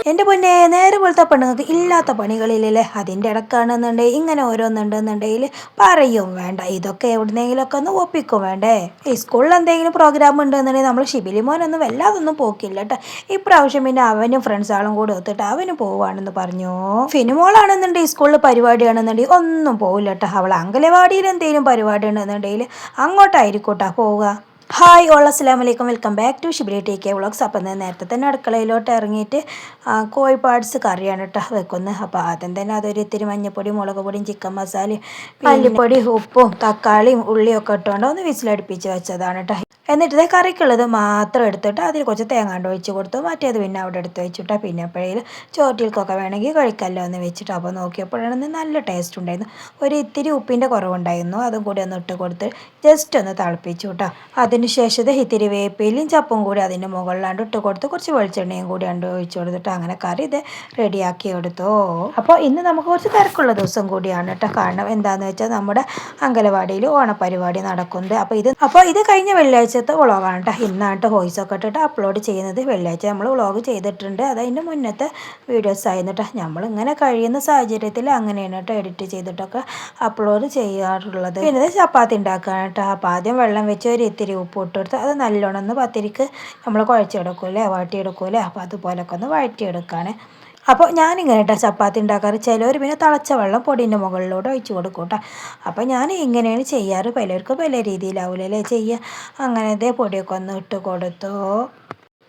എൻ്റെ പൊന്നെ നേരെ പോലത്തെ പെണ്ണുങ്ങൾക്ക് ഇല്ലാത്ത പണികളില്ലല്ലേ. അതിൻ്റെ ഇടക്കാണെന്നുണ്ടെങ്കിൽ ഇങ്ങനെ ഓരോന്നുണ്ടെന്നുണ്ടെങ്കിൽ പറയും വേണ്ട, ഇതൊക്കെ എവിടുന്നെങ്കിലുമൊക്കെ ഒന്ന് ഒപ്പിക്കും വേണ്ടേ. ഈ സ്കൂളിൽ എന്തെങ്കിലും പ്രോഗ്രാം ഉണ്ടെന്നുണ്ടെങ്കിൽ നമ്മൾ ഷിബിലിമോനൊന്നും വല്ലാതൊന്നും പോക്കില്ല കേട്ടോ. ഇപ്രാവശ്യം പിന്നെ അവനും ഫ്രണ്ട്സാളും കൂടെ ഒത്തിട്ട് അവന് പോവാണെന്ന് പറഞ്ഞു. ഫിനിമോളാണെന്നുണ്ടെങ്കിൽ സ്കൂളിൽ പരിപാടിയാണെന്നുണ്ടെങ്കിൽ ഒന്നും പോവില്ല കേട്ടോ. അവൾ അങ്കലവാടിയിൽ എന്തെങ്കിലും പരിപാടി ഉണ്ടെന്നുണ്ടെങ്കിൽ അങ്ങോട്ടായിരിക്കും കേട്ടോ പോവുക. ഹായ് ഓൾ, അസ്സലാമു അലൈക്കും, welcome back to Shibili T K vlogs. അപ്പം നേരത്തെ തന്നെ അടുക്കളയിലോട്ട് ഇറങ്ങിയിട്ട് കോഴി പാർട്സ് കറിയാണ് കേട്ടോ വെക്കുന്നത്. അപ്പോൾ ആദ്യം തന്നെ അതൊരു ഇത്തിരി മഞ്ഞൾപ്പൊടി, മുളക് പൊടിയും, ചിക്കൻ മസാലയും, മല്ലിപ്പൊടി, ഉപ്പും തക്കാളിയും ഉള്ളിയും ഒക്കെ ഇട്ടുകൊണ്ട് ഒന്ന് വിസിലടുപ്പിച്ച് വെച്ചതാണ് കേട്ടോ. എന്നിട്ട് ഇതേ കറിക്കുള്ളത് മാത്രം എടുത്തിട്ട് അതിൽ കുറച്ച് തേങ്ങാണ്ട് ഒഴിച്ച് കൊടുത്തു. മറ്റേത് പിന്നെ അവിടെ എടുത്ത് വെച്ചിട്ടാ. പിന്നെ എപ്പോഴേലും ചോറ്റിൽക്കൊക്കെ വേണമെങ്കിൽ കഴിക്കല്ലോ എന്ന് വെച്ചിട്ട്. അപ്പോൾ നോക്കിയപ്പോഴാണ് നല്ല ടേസ്റ്റ് ഉണ്ടായിരുന്നു. ഒരു ഇത്തിരി ഉപ്പിൻ്റെ കുറവുണ്ടായിരുന്നു, അതും കൂടി ഒന്ന് ഇട്ട് കൊടുത്ത് ജസ്റ്റ് ഒന്ന് തിളപ്പിച്ചു കേട്ടോ. അതിന് ശേഷം ഇത്തിരി വേപ്പിലയും ചപ്പും കൂടി അതിൻ്റെ മുകളിലാണ്ട് ഇട്ട് കൊടുത്ത് കുറച്ച് വെളിച്ചെണ്ണയും കൂടി ഉണ്ട് ഒഴിച്ച് കൊടുത്തിട്ട് അങ്ങനെ കറി ഇത് റെഡിയാക്കി എടുത്തു. അപ്പോൾ ഇന്ന് നമുക്ക് കുറച്ച് തിരക്കുള്ള ദിവസം കൂടിയാണ് കേട്ടോ. കാരണം എന്താണെന്ന് വെച്ചാൽ നമ്മുടെ അങ്കലവാടിയിൽ ഓണപ്പരിപാടി നടക്കുന്നത്. അപ്പോൾ ഇത് കഴിഞ്ഞ വെള്ളിയാഴ്ചത്തെ വ്ളോഗാണ് കേട്ടോ. ഇന്നാണ് വോയിസ് ഒക്കെ ഇട്ടിട്ട് അപ്ലോഡ് ചെയ്യുന്നത്. വെള്ളിയാഴ്ച നമ്മൾ വ്ളോഗ് ചെയ്തിട്ടുണ്ട്, അതിൻ്റെ മുന്നത്തെ വീഡിയോസ് ആയിരുന്നു കേട്ടോ. നമ്മളിങ്ങനെ കഴിയുന്ന സാഹചര്യത്തിൽ അങ്ങനെയാണ് കേട്ടോ എഡിറ്റ് ചെയ്തിട്ടൊക്കെ അപ്ലോഡ് ചെയ്യാറുള്ളത്. പിന്നെ ചപ്പാത്തി ഉണ്ടാക്കുകയാണ് കേട്ടോ. അപ്പോൾ ആദ്യം വെള്ളം വെച്ച് ഒരു ഇത്തിരി ഉപ്പ് ഇട്ട് കൊടുത്ത് അത് നല്ലോണം ഒന്ന് പത്തിരിക്ക് നമ്മൾ കുഴച്ചെടുക്കൂലേ, വാട്ടിയെടുക്കൂലേ, അപ്പോൾ അതുപോലൊക്കെ ഒന്ന് വഴറ്റിയെടുക്കുകയാണ്. അപ്പോൾ ഞാനിങ്ങനെ കേട്ടോ ചപ്പാത്തി ഉണ്ടാക്കാറ്. ചിലവർ പിന്നെ തിളച്ച വെള്ളം പൊടിൻ്റെ മുകളിലൂടെ ഒഴിച്ച് കൊടുക്കും കേട്ടോ. അപ്പോൾ ഞാൻ ഇങ്ങനെയാണ് ചെയ്യാറ്. പലർക്കും പല രീതിയിലാവില്ലല്ലേ ചെയ്യുക. അങ്ങനത്തെ പൊടിയൊക്കെ ഒന്ന് ഇട്ട് കൊടുത്തു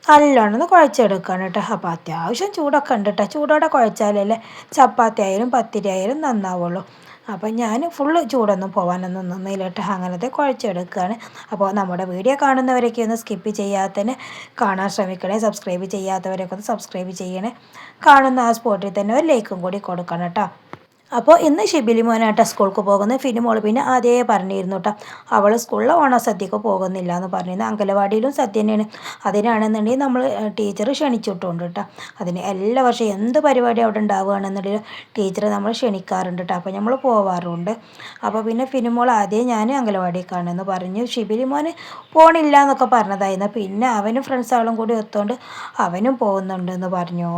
നല്ലോണം ഒന്ന് കുഴച്ചെടുക്കുകയാണ് കേട്ടോ. അപ്പോൾ അത്യാവശ്യം ചൂടൊക്കെ ഉണ്ട് കേട്ടോ. ചൂടോടെ കുഴച്ചാലല്ലേ ചപ്പാത്തി ആയാലും പത്തിരി ആയാലും നന്നാവുള്ളൂ. അപ്പം ഞാൻ ഫുള്ള് ചൂടൊന്നും പോകാനൊന്നും നിന്നില്ല കേട്ടോ. അങ്ങനത്തെ കുഴച്ചെടുക്കുകയാണ്. അപ്പോൾ നമ്മുടെ വീഡിയോ കാണുന്നവരൊക്കെ ഒന്ന് സ്കിപ്പ് ചെയ്യാത്തന്നെ കാണാൻ ശ്രമിക്കണേ. സബ്സ്ക്രൈബ് ചെയ്യാത്തവരൊക്കെ ഒന്ന് സബ്സ്ക്രൈബ് ചെയ്യണേ. കാണുന്ന ആ സ്പോട്ടിൽ തന്നെ ഒരു ലൈക്കും കൂടി കൊടുക്കണം കേട്ടോ. അപ്പോൾ ഇന്ന് ഷിബിലി മോനാട്ടോ സ്കൂൾക്ക് പോകുന്നത്. ഫിനിമോൾ പിന്നെ അതേ പറഞ്ഞിരുന്നു കേട്ടോ, അവൾ സ്കൂളിൽ ഓണസദ്യക്ക് പോകുന്നില്ല എന്ന് പറഞ്ഞിരുന്നു. അങ്കലവാടിയിലും സദ്യ തന്നെയാണ്. അതിനാണെന്നുണ്ടെങ്കിൽ നമ്മൾ ടീച്ചർ ക്ഷണിച്ചിട്ടുണ്ട് കേട്ടോ. അതിന് എല്ലാ വർഷവും എന്ത് പരിപാടി അവിടെ ഉണ്ടാവുകയാണെന്നുണ്ടെങ്കിൽ ടീച്ചർ നമ്മൾ ക്ഷണിക്കാറുണ്ട് കേട്ടോ. അപ്പോൾ നമ്മൾ പോവാറുണ്ട്. അപ്പോൾ പിന്നെ ഫിനിമോൾ ആദ്യം ഞാൻ അങ്കലവാടിക്കാണെന്ന് പറഞ്ഞു. ഷിബിലി മോന് പോണില്ല എന്നൊക്കെ പറഞ്ഞതായിരുന്നു. പിന്നെ അവനും ഫ്രണ്ട്സുകളും കൂടി ഒത്തുകൊണ്ട് അവനും പോകുന്നുണ്ടെന്ന് പറഞ്ഞു.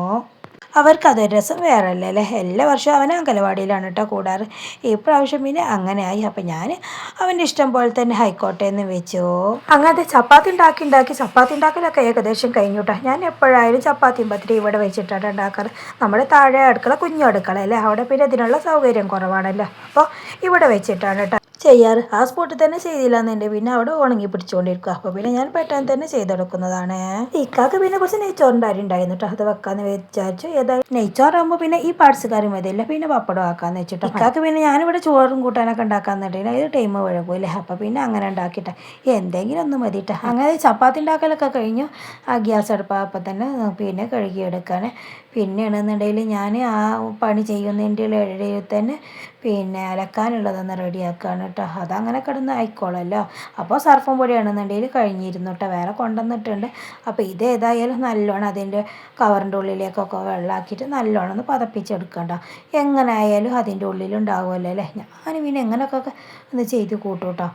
അവർക്കതൊരു രസം വേറെ അല്ലേ. എല്ലാ വർഷവും അവൻ അങ്കലവാടിയിലാണ് കേട്ടോ കൂടാറ്. ഈ പ്രാവശ്യം പിന്നെ അങ്ങനെയായി. അപ്പം ഞാൻ അവൻ്റെ ഇഷ്ടം പോലെ തന്നെ ഹൈക്കോട്ടെ എന്ന് വെച്ചു. അങ്ങനത്തെ ചപ്പാത്തി ഉണ്ടാക്കി ചപ്പാത്തി ഉണ്ടാക്കലൊക്കെ ഏകദേശം കഴിഞ്ഞു കേട്ടോ. ഞാൻ എപ്പോഴായാലും ചപ്പാത്തിയും പത്തിരി ഇവിടെ വെച്ചിട്ടാണ് ഉണ്ടാക്കാറ്. നമ്മുടെ താഴെ അടുക്കള കുഞ്ഞു അടുക്കള അല്ലേ, അവിടെ പിന്നെ ഇതിനുള്ള സൗകര്യം കുറവാണല്ലോ. അപ്പോൾ ഇവിടെ വെച്ചിട്ടാണ് കേട്ടോ ചെയ്യാറ്. ആ സ്പോട്ടിൽ തന്നെ ചെയ്തില്ലാന്നുണ്ട് പിന്നെ അവിടെ ഉണങ്ങി പിടിച്ചുകൊണ്ടിരിക്കുക. അപ്പോൾ പിന്നെ ഞാൻ പെട്ടെന്ന് തന്നെ ചെയ്തെടുക്കുന്നതാണ്. ഇക്കാക്ക് പിന്നെ കുറച്ച് നെയ്ച്ചോറിൻ്റെ അരി ഉണ്ടായിരുന്നു കേട്ടോ, അത് വെക്കാന്ന് വിചാരിച്ചു. ഏതായാലും നെയ്ച്ചോറാകുമ്പോൾ പിന്നെ ഈ പാർട്സ് കറി മതിയല്ല, പിന്നെ പപ്പടം ആക്കാന്ന് വെച്ചിട്ടോ. ഇക്കാക്ക് പിന്നെ ഞാനിവിടെ ചോറും കൂട്ടാനൊക്കെ ഉണ്ടാക്കാന്നുണ്ടെങ്കിൽ അത് ടൈം വഴക്കൂല്ലേ. അപ്പോൾ പിന്നെ അങ്ങനെ ഉണ്ടാക്കിയിട്ട എന്തെങ്കിലും ഒന്ന് മതിയിട്ട. അങ്ങനെ ചപ്പാത്തി ഉണ്ടാക്കലൊക്കെ കഴിഞ്ഞു. ആ ഗ്യാസ് അടുപ്പ് അപ്പം തന്നെ പിന്നെ കഴുകിയെടുക്കാണ്. പിന്നെയാണെന്നുണ്ടെങ്കിൽ ഞാൻ ആ പണി ചെയ്യുന്നതിൻ്റെ ഇടയിൽ തന്നെ പിന്നെ അലക്കാനുള്ളതൊന്ന് റെഡിയാക്കുകയാണ് കേട്ടോ. അതങ്ങനെ കിടന്ന് ആയിക്കോളല്ലോ. അപ്പോൾ സർഫും പൊടിയാണെന്നുണ്ടെങ്കിൽ കഴിഞ്ഞിരുന്നു കേട്ടോ, വേറെ കൊണ്ടുവന്നിട്ടുണ്ട്. അപ്പോൾ ഇതേതായാലും നല്ലോണം അതിൻ്റെ കവറിൻ്റെ ഉള്ളിലേക്കൊക്കെ വെള്ളമാക്കിയിട്ട് നല്ലോണം ഒന്ന് പതപ്പിച്ചെടുക്കണ്ട. എങ്ങനെ ആയാലും അതിൻ്റെ ഉള്ളിലുണ്ടാവുമല്ലോ അല്ലേ. ഞാൻ പിന്നെ എങ്ങനെയൊക്കെ ഒന്ന് ചെയ്ത് കൂട്ടും കേട്ടോ.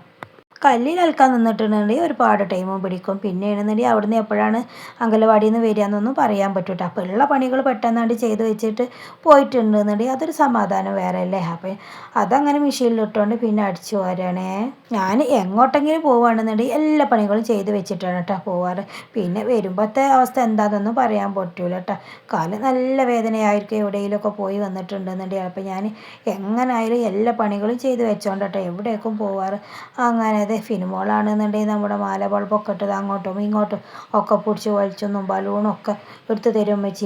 കല്ലിൽ അലക്കാൻ നിന്നിട്ടുണ്ടെങ്കിൽ ഒരുപാട് ടൈമും പിടിക്കും. പിന്നെയാണെന്നുണ്ടെങ്കിൽ അവിടുന്ന് എപ്പോഴാണ് അങ്കലവാടിയിൽ നിന്ന് വരിക എന്നൊന്നും പറയാൻ പറ്റൂട്ടോ. അപ്പോൾ ഉള്ള പണികൾ പെട്ടെന്നാണ്ട് ചെയ്ത് വെച്ചിട്ട് പോയിട്ടുണ്ടെന്നുണ്ടെങ്കിൽ അതൊരു സമാധാനം വേറെ അല്ലേ. അപ്പോൾ അതങ്ങനെ മെഷീനിലിട്ടുകൊണ്ട് പിന്നെ അടിച്ചു പോരാണേ. ഞാൻ എങ്ങോട്ടെങ്കിലും പോവുകയാണെന്നുണ്ടെങ്കിൽ എല്ലാ പണികളും ചെയ്ത് വെച്ചിട്ടാണ് കേട്ടോ പോവാറ്. പിന്നെ വരുമ്പോഴത്തെ അവസ്ഥ എന്താണെന്നൊന്നും പറയാൻ പറ്റൂല കേട്ടോ. കാല് നല്ല വേദനയായിരിക്കും എവിടെയെങ്കിലുമൊക്കെ പോയി വന്നിട്ടുണ്ടെന്നുണ്ടെങ്കിൽ. അപ്പോൾ ഞാൻ എങ്ങനായാലും എല്ലാ പണികളും ചെയ്ത് വെച്ചോണ്ട് കേട്ടോ എവിടേക്കും പോവാറ്. അങ്ങനെ ഫിനിമോളാണെന്നുണ്ടെങ്കിൽ നമ്മുടെ മാല ബൾബൊക്കെ ഇട്ടത് അങ്ങോട്ടും ഇങ്ങോട്ടും ഒക്കെ പിടിച്ച് വലിച്ചൊന്നും ബലൂണൊക്കെ എടുത്ത് തരും വെച്ചി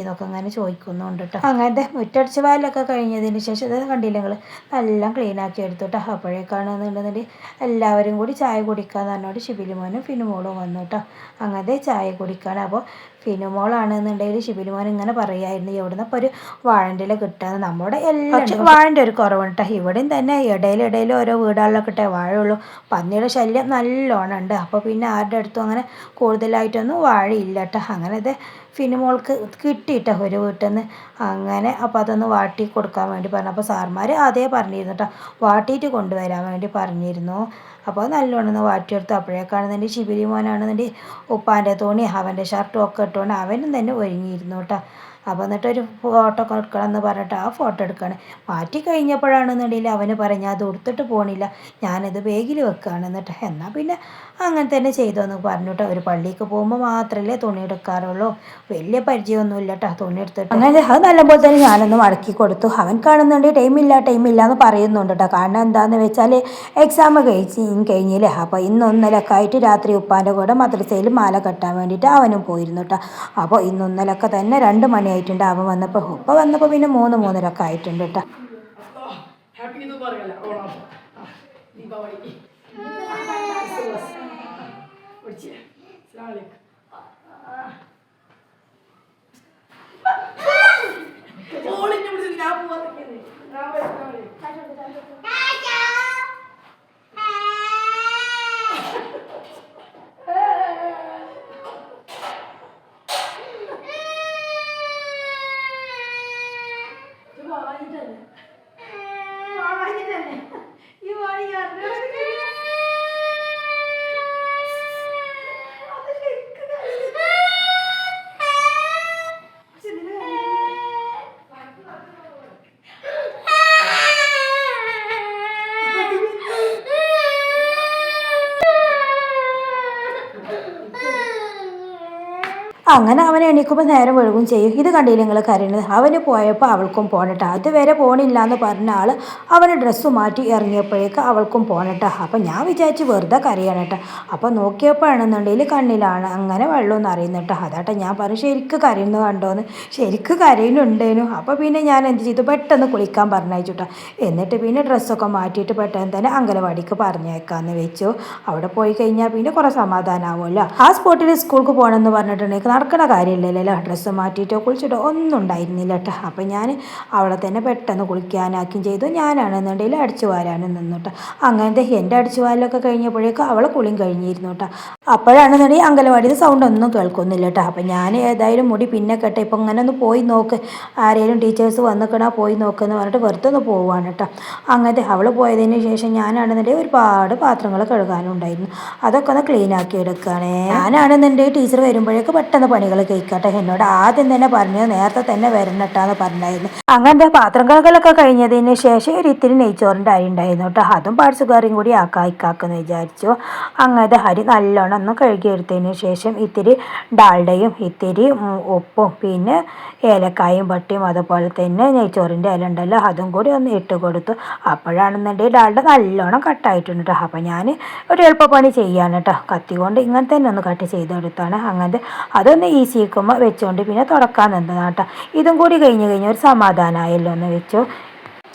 എന്നൊക്കെ അങ്ങനെ ചോദിക്കുന്നുണ്ട് കേട്ടോ. അങ്ങനത്തെ മുറ്റടിച്ച് വാലൊക്കെ കഴിഞ്ഞതിന് ശേഷം ഇത് കണ്ടില്ല നിങ്ങൾ, എല്ലാം ക്ലീനാക്കി എടുത്തു കേട്ടോ. അപ്പോഴേക്കാണെന്നുണ്ടെന്നുണ്ടെങ്കിൽ എല്ലാവരും കൂടി ചായ കുടിക്കാന്ന് പറഞ്ഞോട് ഷിബിലിമോനും ഫിനിമോളും വന്നു കേട്ടോ. അങ്ങനത്തെ ചായ കുടിക്കാൻ. അപ്പോൾ ഫിനുമോളാണെന്നുണ്ടെങ്കിൽ ഷിബിലിമോൻ ഇങ്ങനെ പറയായിരുന്നു എവിടുന്ന് ഇപ്പോൾ ഒരു വാഴൻ്റെ ഇല കിട്ടാന്ന്. നമ്മുടെ എല്ലാം വാഴൻ്റെ ഒരു കുറവുണ്ട് കേട്ടോ. ഇവിടെയും തന്നെ ഇടയിൽ ഓരോ വീടുകളിലൊക്കെ ഇട്ടേ വാഴയുള്ളൂ. പന്നിയുടെ ശല്യം നല്ലോണം ഉണ്ട്. അപ്പോൾ പിന്നെ ആരുടെ അടുത്തും അങ്ങനെ കൂടുതലായിട്ടൊന്നും വാഴയില്ല കേട്ടോ. അങ്ങനത്തെ ഫിനിമോൾക്ക് കിട്ടിയിട്ട ഒരു വീട്ടിൽ നിന്ന് അങ്ങനെ അപ്പോൾ അതൊന്ന് വാട്ടി കൊടുക്കാൻ വേണ്ടി പറഞ്ഞു. അപ്പോൾ സാർമാർ അതേ പറഞ്ഞിരുന്നു കേട്ടോ, വാട്ടിയിട്ട് കൊണ്ടുവരാൻ വേണ്ടി പറഞ്ഞിരുന്നു. അപ്പോൾ നല്ലോണം ഒന്ന് വാട്ടിയെടുത്തു. അപ്പോഴേക്കാണെന്നുണ്ടെങ്കിൽ ശിബിരി മോനാണെന്നുണ്ടെങ്കിൽ ഉപ്പാൻ്റെ തുണി അവൻ്റെ ഷർട്ടും ഒക്കെ ഇട്ടുകൊണ്ട് അവനും തന്നെ ഒരുങ്ങിയിരുന്നു കേട്ടോ. അപ്പോൾ എന്നിട്ടൊരു ഫോട്ടോ എടുക്കണം എന്ന് പറഞ്ഞിട്ട് ആ ഫോട്ടോ എടുക്കുകയാണ്. മാറ്റി കഴിഞ്ഞപ്പോഴാണെന്നുണ്ടെങ്കിൽ അവന് പറഞ്ഞ് അത് ഉടുത്തിട്ട് പോകണില്ല, ഞാനിത് ബാഗിൽ വെക്കുകയാണ് എന്നിട്ട്. എന്നാൽ പിന്നെ അങ്ങനെ തന്നെ ചെയ്തോന്ന് പറഞ്ഞു കേട്ടോ. ഒരു പള്ളിക്ക് പോകുമ്പോൾ മാത്രമല്ലേ തുണി എടുക്കാറുള്ളൂ, വലിയ പരിചയമൊന്നുമില്ല കേട്ടോ തുണി എടുത്തിട്ട്. അങ്ങനെ അത് നല്ലപോലെ തന്നെ ഞാനൊന്ന് മടക്കി കൊടുത്തു. അവൻ കാണുന്നുണ്ട് ടൈമില്ല എന്ന് പറയുന്നുണ്ട് കേട്ടോ. കാരണം എന്താണെന്ന് വെച്ചാൽ എക്സാം കഴിഞ്ഞില്ലേ. അപ്പോൾ ഇന്നൊന്നലൊക്കെ ആയിട്ട് രാത്രി ഉപ്പാൻ്റെ കൂടെ മദ്രസയിൽ മാല കെട്ടാൻ വേണ്ടിയിട്ട് അവനും പോയിരുന്നു കേട്ടോ. അപ്പോൾ ഇന്നൊന്നലൊക്കെ തന്നെ 2 മണിയായിട്ടുണ്ട് അവൻ വന്നപ്പോൾ. ഉപ്പ വന്നപ്പോൾ പിന്നെ 3-3:30 ആയിട്ടുണ്ട് കേട്ടോ. അങ്ങനെ അവൻ എണീക്കുമ്പോൾ നേരം വഴുകും ചെയ്യും. ഇത് കണ്ടില്ല നിങ്ങൾ കരയുന്നത്. അവന് പോയപ്പോൾ അവൾക്കും പോകണട്ടോ. അതുവരെ പോകണില്ല എന്ന് പറഞ്ഞ ആൾ അവന് ഡ്രസ്സ് മാറ്റി ഇറങ്ങിയപ്പോഴേക്ക് അവൾക്കും പോകണട്ടോ. അപ്പം ഞാൻ വിചാരിച്ച് വെറുതെ കരയാണ് കേട്ടോ. അപ്പോൾ നോക്കിയപ്പോഴാണെന്നുണ്ടെങ്കിൽ കണ്ണിലാണ് അങ്ങനെ വെള്ളമൊന്നും അറിയുന്നട്ടോ. അതാട്ടോ ഞാൻ പറഞ്ഞു ശരിക്കും കരയുന്നു കണ്ടോന്ന്. ശരിക്കും കരയുന്നുണ്ടേനു. അപ്പോൾ പിന്നെ ഞാൻ എന്ത് ചെയ്തു, പെട്ടെന്ന് കുളിക്കാൻ പറഞ്ഞയച്ചുട്ടോ. എന്നിട്ട് പിന്നെ ഡ്രസ്സൊക്കെ മാറ്റിയിട്ട് പെട്ടെന്ന് തന്നെ അംഗനവാടിക്ക് പറഞ്ഞേക്കാമെന്ന് വെച്ചു. അവിടെ പോയി കഴിഞ്ഞാൽ പിന്നെ കുറേ സമാധാനമാവുമല്ലോ. ആ സ്പോട്ടിൽ സ്കൂൾക്ക് പോകണമെന്ന് പറഞ്ഞിട്ടുണ്ടെങ്കിൽ നടക്കണ കാര്യമില്ലല്ലോ. ഡ്രസ്സ് മാറ്റിയിട്ടോ കുളിച്ചിട്ടോ ഒന്നും ഉണ്ടായിരുന്നില്ല കേട്ടോ. അപ്പം ഞാൻ അവളെ തന്നെ പെട്ടെന്ന് കുളിക്കാനാക്കുകയും ചെയ്തു. ഞാനാണെന്നുണ്ടെങ്കിൽ അടിച്ചു വാരാനും നിന്നു. അങ്ങനത്തെ എൻ്റെ അടിച്ചു വാരലൊക്കെ കഴിഞ്ഞപ്പോഴേക്കും അവളെ കുളിയും കഴിഞ്ഞിരുന്നു കേട്ടോ. അപ്പോഴാണെന്നുണ്ടെങ്കിൽ അംഗനവാടിയിൽ സൗണ്ട് ഒന്നും കേൾക്കുന്നില്ല കേട്ടോ. അപ്പം ഞാൻ ഏതായാലും മുടി പിന്നെ കേട്ടോ. ഇപ്പം ഇങ്ങനെ ഒന്ന് പോയി നോക്ക്, ആരെങ്കിലും ടീച്ചേഴ്സ് വന്നിക്കണോ പോയി നോക്കുമെന്ന് പറഞ്ഞിട്ട് വെറുതെ ഒന്ന് പോവാണ് കേട്ടോ. അങ്ങനത്തെ അവൾ പോയതിന് ശേഷം ഞാനാണെന്നുണ്ടെങ്കിൽ ഒരുപാട് പാത്രങ്ങൾ കഴുകാനുണ്ടായിരുന്നു. അതൊക്കെ ഒന്ന് ക്ലീൻ ആക്കി എടുക്കുകയാണേ. ഞാനാണെന്നുണ്ടെങ്കിൽ ടീച്ചർ വരുമ്പോഴേക്ക് പെട്ടെന്ന് പണികൾ കഴിക്കട്ടെ. എന്നോട് ആദ്യം തന്നെ പറഞ്ഞത് നേരത്തെ തന്നെ വരണട്ടാന്ന് പറഞ്ഞായിരുന്നു. അങ്ങനത്തെ പാത്രം കഴുകലൊക്കെ കഴിഞ്ഞതിന് ശേഷം ഒരു ഇത്തിരി നെയ്ച്ചോറിൻ്റെ അരി ഉണ്ടായിരുന്നു കേട്ടോ. അതും പാഴ്സ് കറിയും കൂടി ആക്കാന്ന് വിചാരിച്ചു. അങ്ങനത്തെ അരി നല്ലോണം ഒന്ന് കഴുകിയെടുത്തതിന് ശേഷം ഇത്തിരി ഡാൽഡയും ഇത്തിരി ഉപ്പും പിന്നെ ഏലക്കായും പട്ടിയും അതുപോലെ തന്നെ നെയ്ച്ചോറിൻ്റെ ഇല ഉണ്ടല്ലോ അതും കൂടി ഒന്ന് ഇട്ട് കൊടുത്തു. അപ്പോഴാണെന്നുണ്ടെങ്കിൽ ഡാൽഡ നല്ലോണം കട്ടായിട്ടുണ്ട് കേട്ടോ. അപ്പോൾ ഞാൻ ഒരു എളുപ്പപ്പണി ചെയ്യാൻ കേട്ടോ, കത്തി കൊണ്ട് ഇങ്ങനെ തന്നെ ഒന്ന് കട്ട് ചെയ്തെടുത്താണ്. അങ്ങനത്തെ അതൊന്ന് ഈസി ആക്കുമ്പോൾ വെച്ചുകൊണ്ട് പിന്നെ തുടക്കാൻ നിന്നതാണ് കേട്ടോ. ഇതും കൂടി കഴിഞ്ഞ് ഒരു സമാധാനമായല്ലോ എന്ന് വെച്ചു.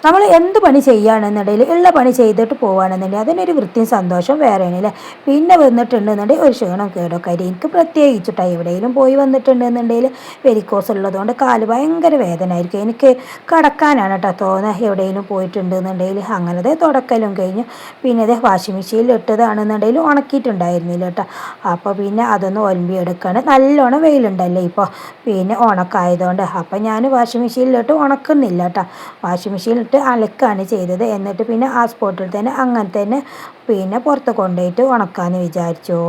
നമ്മൾ എന്ത് പണി ചെയ്യുകയാണെന്നുണ്ടെങ്കിൽ ഉള്ള പണി ചെയ്തിട്ട് പോകുകയാണെന്നുണ്ടെങ്കിൽ അതിനൊരു വൃത്തിയും സന്തോഷം വേറെയാണല്ലേ. പിന്നെ വന്നിട്ടുണ്ടെന്നുണ്ടെങ്കിൽ ഒരു ക്ഷീണം കേടൊക്കെ ആയിട്ട് എനിക്ക് പ്രത്യേകിച്ചിട്ടാണ് എവിടെയെങ്കിലും പോയി വന്നിട്ടുണ്ടെന്നുണ്ടെങ്കിൽ വെരിക്കോസ് ഉള്ളതുകൊണ്ട് കാല് ഭയങ്കര വേദന ആയിരിക്കും. എനിക്ക് കിടക്കാനാണ് കേട്ടോ തോന്നുക. എവിടെയെങ്കിലും പോയിട്ടുണ്ടെന്നുണ്ടെങ്കിൽ അങ്ങനത്തെ തുടക്കലും കഴിഞ്ഞു. പിന്നെ ഇത് വാഷിംഗ് മെഷീനിൽ ഇട്ടതാണെന്നുണ്ടെങ്കിൽ ഉണക്കിയിട്ടുണ്ടായിരുന്നില്ല കേട്ടോ. അപ്പോൾ പിന്നെ അതൊന്ന് ഒലമ്പി എടുക്കുകയാണ്. നല്ലോണം വെയിലുണ്ടല്ലേ ഇപ്പോൾ, പിന്നെ ഉണക്കായതുകൊണ്ട്. അപ്പം ഞാൻ വാഷിംഗ് മെഷീനിലിട്ട് ഉണക്കുന്നില്ല കേട്ടോ. വാഷിംഗ് മെഷീനിൽ അലക്കാണ് ചെയ്തത്. എന്നിട്ട് പിന്നെ ആ സ്പോട്ടിൽ തന്നെ അങ്ങനെ തന്നെ പിന്നെ പുറത്ത് കൊണ്ടുപോയിട്ട് ഉണക്കാമെന്ന് വിചാരിച്ചു.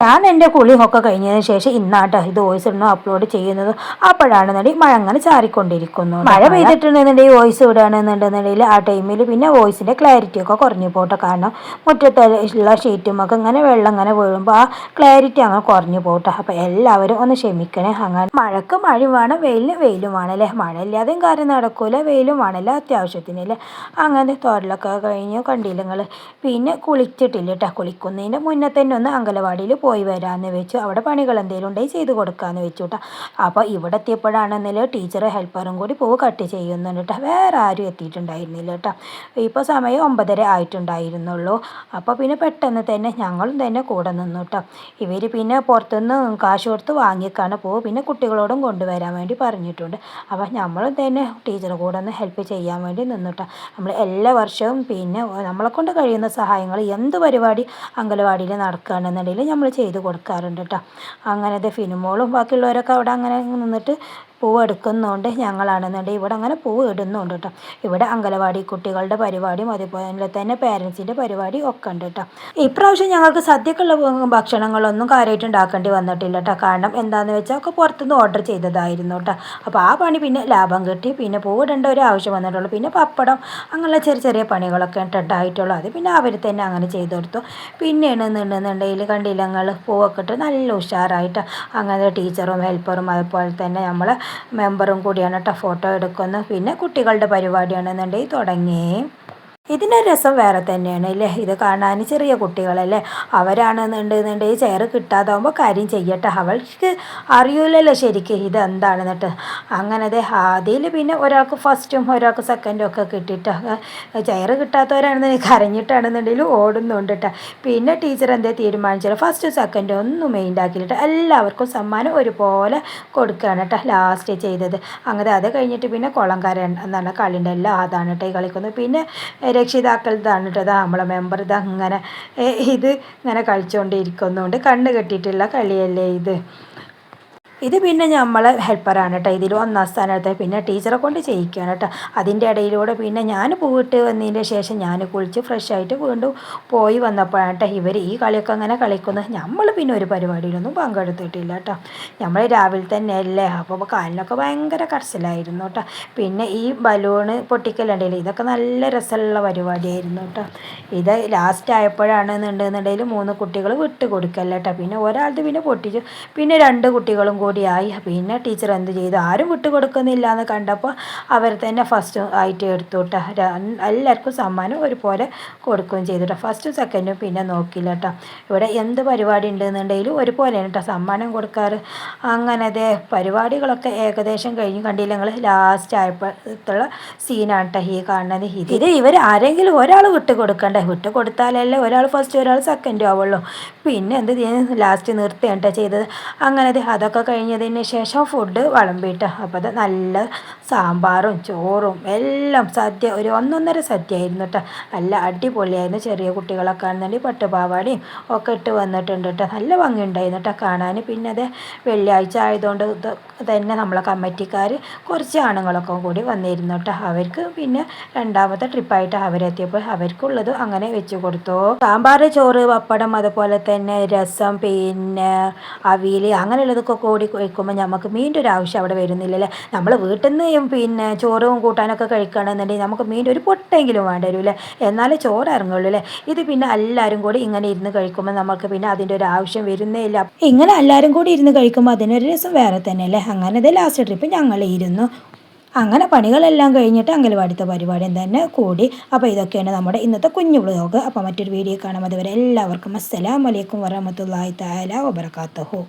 ഞാൻ എൻ്റെ കുളിയൊക്കെ കഴിഞ്ഞതിന് ശേഷം ഇന്നാട്ടോ ഇത് വോയിസ് ഇടണം അപ്ലോഡ് ചെയ്യുന്നത്. അപ്പോഴാണെന്നുണ്ടെങ്കിൽ മഴ അങ്ങനെ ചാറിക്കൊണ്ടിരിക്കുന്നു. മഴ പെയ്തിട്ടുണ്ടെന്നുണ്ടെങ്കിൽ വോയിസ് ഇടുകയാണെന്നുണ്ടെന്നുണ്ടെങ്കിൽ ആ ടൈമിൽ പിന്നെ വോയിസിൻ്റെ ക്ലാരിറ്റി ഒക്കെ കുറഞ്ഞു പോട്ടെ. കാരണം മുറ്റത്തുള്ള ഷീറ്റുമൊക്കെ ഇങ്ങനെ വെള്ളം ഇങ്ങനെ വീഴുമ്പോൾ ആ ക്ലാരിറ്റി അങ്ങനെ കുറഞ്ഞു പോട്ടെ. അപ്പോൾ എല്ലാവരും ഒന്ന് ക്ഷമിക്കണേ. അങ്ങനെ മഴക്ക് മഴയും വേണം, വെയിലിന് വെയിലും വേണമല്ലേ. മഴ ഇല്ലാതെയും കാര്യം നടക്കൂല, വെയിലും വേണമല്ലോ അത്യാവശ്യത്തിനല്ലേ. അങ്ങനെ തോരലൊക്കെ കഴിഞ്ഞു കണ്ടില്ല നിങ്ങൾ. പിന്നെ കുളിച്ചിട്ടില്ല കേട്ടോ. കുളിക്കുന്നതിൻ്റെ മുന്നേ തന്നെ ഒന്ന് അംഗനവാടിയിൽ പോയി വരാമെന്ന് വെച്ചു. അവിടെ പണികൾ എന്തെങ്കിലും ഉണ്ടെങ്കിൽ ചെയ്ത് കൊടുക്കാമെന്ന് വെച്ചു കേട്ടോ. അപ്പോൾ ഇവിടെ എത്തിയപ്പോഴാണെന്നില്ല ടീച്ചർ ഹെൽപ്പറും കൂടി പൂവ് കട്ട് ചെയ്യുന്നുണ്ട് കേട്ടോ. വേറെ ആരും എത്തിയിട്ടുണ്ടായിരുന്നില്ല കേട്ടോ. ഇപ്പോൾ സമയം 9:30 ആയിട്ടുണ്ടായിരുന്നുള്ളൂ. അപ്പോൾ പിന്നെ പെട്ടെന്ന് തന്നെ ഞങ്ങളും തന്നെ കൂടെ നിന്നു കേട്ടോ. ഇവർ പിന്നെ പുറത്തുനിന്ന് കാശ് കൊടുത്ത് വാങ്ങിക്കാണ് പൂവ്. പിന്നെ കുട്ടികളോടും കൊണ്ടുവരാൻ വേണ്ടി പറഞ്ഞിട്ടുണ്ട്. അപ്പോൾ നമ്മളും തന്നെ ടീച്ചറെ കൂടെ ഒന്ന് ഹെൽപ്പ് ചെയ്യാൻ വേണ്ടി നിന്നു കേട്ടോ. നമ്മൾ എല്ലാ വർഷവും പിന്നെ നമ്മളെ കൊണ്ട് കഴിയുന്ന സഹായങ്ങൾ എന്ത് പരിപാടി അംഗനവാടിയിൽ നടക്കുകയാണെന്നുണ്ടെങ്കിൽ നമ്മൾ ചെയ്ത് കൊടുക്കാറുണ്ട് കേട്ടോ. അങ്ങനത്തെ ഫിനിമോളും ബാക്കിയുള്ളവരൊക്കെ അവിടെ അങ്ങനെ നിന്നിട്ട് പൂവ് എടുക്കുന്നുണ്ട്. ഞങ്ങളാണെന്നുണ്ടെങ്കിൽ ഇവിടെ അങ്ങനെ പൂവ് ഇടുന്നുണ്ട് കേട്ടോ. ഇവിടെ അംഗനവാടി കുട്ടികളുടെ പരിപാടിയും അതുപോലെ തന്നെ പേരൻസിൻ്റെ പരിപാടി ഒക്കെ ഉണ്ട് കേട്ടോ. ഇപ്രാവശ്യം ഞങ്ങൾക്ക് സദ്യക്കുള്ള ഭക്ഷണങ്ങളൊന്നും കാര്യമായിട്ട് ഉണ്ടാക്കേണ്ടി വന്നിട്ടില്ല കേട്ടോ. കാരണം എന്താണെന്ന് വെച്ചാൽ ഒക്കെ പുറത്തുനിന്ന് ഓർഡർ ചെയ്തതായിരുന്നു കേട്ടോ. അപ്പോൾ ആ പണി പിന്നെ ലാഭം കിട്ടി. പിന്നെ പൂവിടേണ്ട ഒരു ആവശ്യം വന്നിട്ടുള്ളൂ. പിന്നെ പപ്പടം അങ്ങനെയുള്ള ചെറിയ ചെറിയ പണികളൊക്കെ ഉണ്ടായിട്ടുള്ളൂ. അത് പിന്നെ അവർ തന്നെ അങ്ങനെ ചെയ്ത് കൊടുത്തു. പിന്നെയാണെന്നുണ്ടെന്നുണ്ടെങ്കിൽ കണ്ടില്ല ഞങ്ങൾ പൂവൊക്കെ ഇട്ട് നല്ല ഉഷാറായിട്ട് അങ്ങനെ ടീച്ചറും ഹെൽപ്പറും അതുപോലെ തന്നെ നമ്മൾ മെമ്പറും കൂടിയാണ് കേട്ടോ ഫോട്ടോ എടുക്കുന്നത്. പിന്നെ കുട്ടികളുടെ പരിപാടിയാണെന്നുണ്ടെങ്കിൽ തുടങ്ങി. ഇതിൻ്റെ രസം വേറെ തന്നെയാണ് അല്ലേ. ഇത് കാണാൻ ചെറിയ കുട്ടികളല്ലേ, അവരാണെന്നുണ്ടെന്നുണ്ടെങ്കിൽ ചെയർ കിട്ടാതാവുമ്പോൾ കാര്യം ചെയ്യട്ടെ, അവൾക്ക് അറിയില്ലല്ലോ ശരിക്കും ഇത് എന്താണെന്നിട്ട്. അങ്ങനത്തെ അതിൽ പിന്നെ ഒരാൾക്ക് ഫസ്റ്റും ഒരാൾക്ക് സെക്കൻഡും ഒക്കെ കിട്ടിയിട്ട് ചെയർ കിട്ടാത്തവരാണെന്നുണ്ടെങ്കിൽ കരഞ്ഞിട്ടാണെന്നുണ്ടെങ്കിൽ ഓടുന്നുണ്ട് കേട്ടോ. പിന്നെ ടീച്ചർ എന്തേ തീരുമാനിച്ചാൽ ഫസ്റ്റും സെക്കൻഡും ഒന്നും മെയിൻ ആക്കിയിട്ട് എല്ലാവർക്കും സമ്മാനം ഒരുപോലെ കൊടുക്കുകയാണ് കേട്ടോ ലാസ്റ്റ് ചെയ്തത്. അങ്ങനെ അത് കഴിഞ്ഞിട്ട് പിന്നെ കുളംകര എന്നാണ് കളിൻ്റെ എല്ലാം അതാണ് കേട്ടോ ഈ കളിക്കുന്നത്. പിന്നെ രക്ഷിതാക്കളുടെ കേട്ടോ നമ്മളെ മെമ്പർ അങ്ങനെ ഇത് ഇങ്ങനെ കളിച്ചുകൊണ്ടിരിക്കുന്നുണ്ട്. കണ്ണ് കെട്ടിയിട്ടുള്ള കളിയല്ലേ ഇത്. ഇത് പിന്നെ നമ്മളെ ഹെൽപ്പറാണ് കേട്ടോ ഇതിൽ ഒന്നാം സ്ഥാനത്ത്. പിന്നെ ടീച്ചറെ കൊണ്ട് ചെയ്യിക്കുകയാണ് കേട്ടോ. അതിൻ്റെ ഇടയിലൂടെ പിന്നെ ഞാൻ പോയിട്ട് വന്നതിൻ്റെ ശേഷം ഞാൻ കുളിച്ച് ഫ്രഷായിട്ട് വീണ്ടും പോയി വന്നപ്പോഴാണ് കേട്ടോ ഇവർ ഈ കളിയൊക്കെ അങ്ങനെ കളിക്കുന്നത്. നമ്മൾ പിന്നെ ഒരു പരിപാടിയിലൊന്നും പങ്കെടുത്തിട്ടില്ല കേട്ടോ. നമ്മൾ രാവിലെ തന്നെ അല്ലേ, അപ്പോൾ കാലിനൊക്കെ ഭയങ്കര കടച്ചിലായിരുന്നു കേട്ടോ. പിന്നെ ഈ ബലൂണ് പൊട്ടിക്കലുണ്ടല്ലോ, ഇതൊക്കെ നല്ല രസമുള്ള പരിപാടിയായിരുന്നു കേട്ടോ. ഇത് ലാസ്റ്റ് ആയപ്പോഴാണെന്നുണ്ടെന്നുണ്ടെങ്കിൽ 3 കുട്ടികൾ വിട്ട് കൊടുക്കല്ല കേട്ടോ. പിന്നെ ഒരാൾക്ക് പിന്നെ പൊട്ടിച്ചു. പിന്നെ 2 കുട്ടികളും കൂടിയായി. പിന്നെ ടീച്ചർ എന്ത് ചെയ്തു, ആരും വിട്ടുകൊടുക്കുന്നില്ല എന്ന് കണ്ടപ്പോൾ അവർ തന്നെ ഫസ്റ്റ് ആയിട്ട് എടുത്തു കേട്ടോ. എല്ലാവർക്കും സമ്മാനം ഒരുപോലെ കൊടുക്കുകയും ചെയ്തു കേട്ടോ. ഫസ്റ്റും സെക്കൻഡും പിന്നെ നോക്കില്ല കേട്ടോ. ഇവിടെ എന്ത് പരിപാടി ഉണ്ടെന്നുണ്ടെങ്കിലും ഒരുപോലെയാണ് കേട്ടോ സമ്മാനം കൊടുക്കാറ്. അങ്ങനത്തെ പരിപാടികളൊക്കെ ഏകദേശം കഴിഞ്ഞ് കണ്ടില്ല നിങ്ങൾ ലാസ്റ്റ് ആയപ്പോഴത്തുള്ള സീനാണ് കേട്ടോ ഈ കാണുന്നത്. ഇതിൽ ഇവർ ആരെങ്കിലും ഒരാൾ വിട്ട് കൊടുക്കണ്ടേ, വിട്ട് കൊടുത്താലല്ലേ ഒരാൾ ഫസ്റ്റ് ഒരാൾ സെക്കൻഡും ആവുള്ളൂ. പിന്നെ എന്ത് ചെയ്യുന്നു ലാസ്റ്റ് നിർത്തുകയാണ് കേട്ടോ ചെയ്തത്. അങ്ങനത്തെ അതൊക്കെ കഴിഞ്ഞതിന് ശേഷം ഫുഡ് വിളമ്പിയിട്ട് അപ്പോൾ അത് നല്ല സാമ്പാറും ചോറും എല്ലാം സദ്യ, ഒരു ഒന്നൊന്നര സദ്യ ആയിരുന്നു കേട്ടോ. നല്ല അടിപൊളിയായിരുന്നു. ചെറിയ കുട്ടികളൊക്കെ ആണെന്നുണ്ടെങ്കിൽ പട്ടുപാവാടിയും ഒക്കെ ഇട്ട് വന്നിട്ടുണ്ട് കേട്ടോ. നല്ല ഭംഗിയുണ്ടായിരുന്നു കേട്ടോ കാണാൻ. പിന്നെ അത് വെള്ളിയാഴ്ച ആയതുകൊണ്ട് തന്നെ നമ്മളെ കമ്മിറ്റിക്കാർ കുറച്ച് ആണുങ്ങളൊക്കെ കൂടി വന്നിരുന്നു കേട്ടോ. അവർക്ക് പിന്നെ രണ്ടാമത്തെ ട്രിപ്പായിട്ട് അവരെത്തിയപ്പോൾ അവർക്കുള്ളത് അങ്ങനെ വെച്ച് കൊടുത്തു. സാമ്പാർ, ചോറ്, പപ്പടം, അതുപോലെ തന്നെ രസം, പിന്നെ അവിയൽ അങ്ങനെയുള്ളതൊക്കെ കൂടി കഴിക്കുമ്പോൾ നമുക്ക് മീൻ്റെ ഒരു ആവശ്യം അവിടെ വരുന്നില്ലല്ലേ. നമ്മൾ വീട്ടിൽ നിന്ന് പിന്നെ ചോറും കൂട്ടാനൊക്കെ കഴിക്കുകയാണെന്നുണ്ടെങ്കിൽ നമുക്ക് മീൻ്റെ ഒരു പൊട്ടെങ്കിലും വേണ്ടി വരില്ലേ, എന്നാലേ ചോറ് ഇറങ്ങുള്ളൂ അല്ലേ. ഇത് പിന്നെ എല്ലാവരും കൂടി ഇങ്ങനെ ഇരുന്ന് കഴിക്കുമ്പോൾ നമുക്ക് പിന്നെ അതിൻ്റെ ഒരു ആവശ്യം വരുന്നേ ഇല്ല. ഇങ്ങനെ എല്ലാവരും കൂടി ഇരുന്ന് കഴിക്കുമ്പോൾ അതിനൊരു രസം വേറെ തന്നെ അല്ലേ. അങ്ങനത്തെ ലാസ്റ്റ് ട്രിപ്പ് ഞങ്ങൾ ഇരുന്നു. അങ്ങനെ പണികളെല്ലാം കഴിഞ്ഞിട്ട് അംഗനവാടിത്തെ പരിപാടിയും തന്നെ കൂടി. അപ്പോൾ ഇതൊക്കെയാണ് നമ്മുടെ ഇന്നത്തെ കുഞ്ഞു വ്ലോഗ്. അപ്പോൾ മറ്റൊരു വീഡിയോ കാണാം. അതുവരെ എല്ലാവർക്കും അസ്സലാമു അലൈക്കും വറഹ്മത്തുള്ളാഹി തആല വബറകാതുഹു.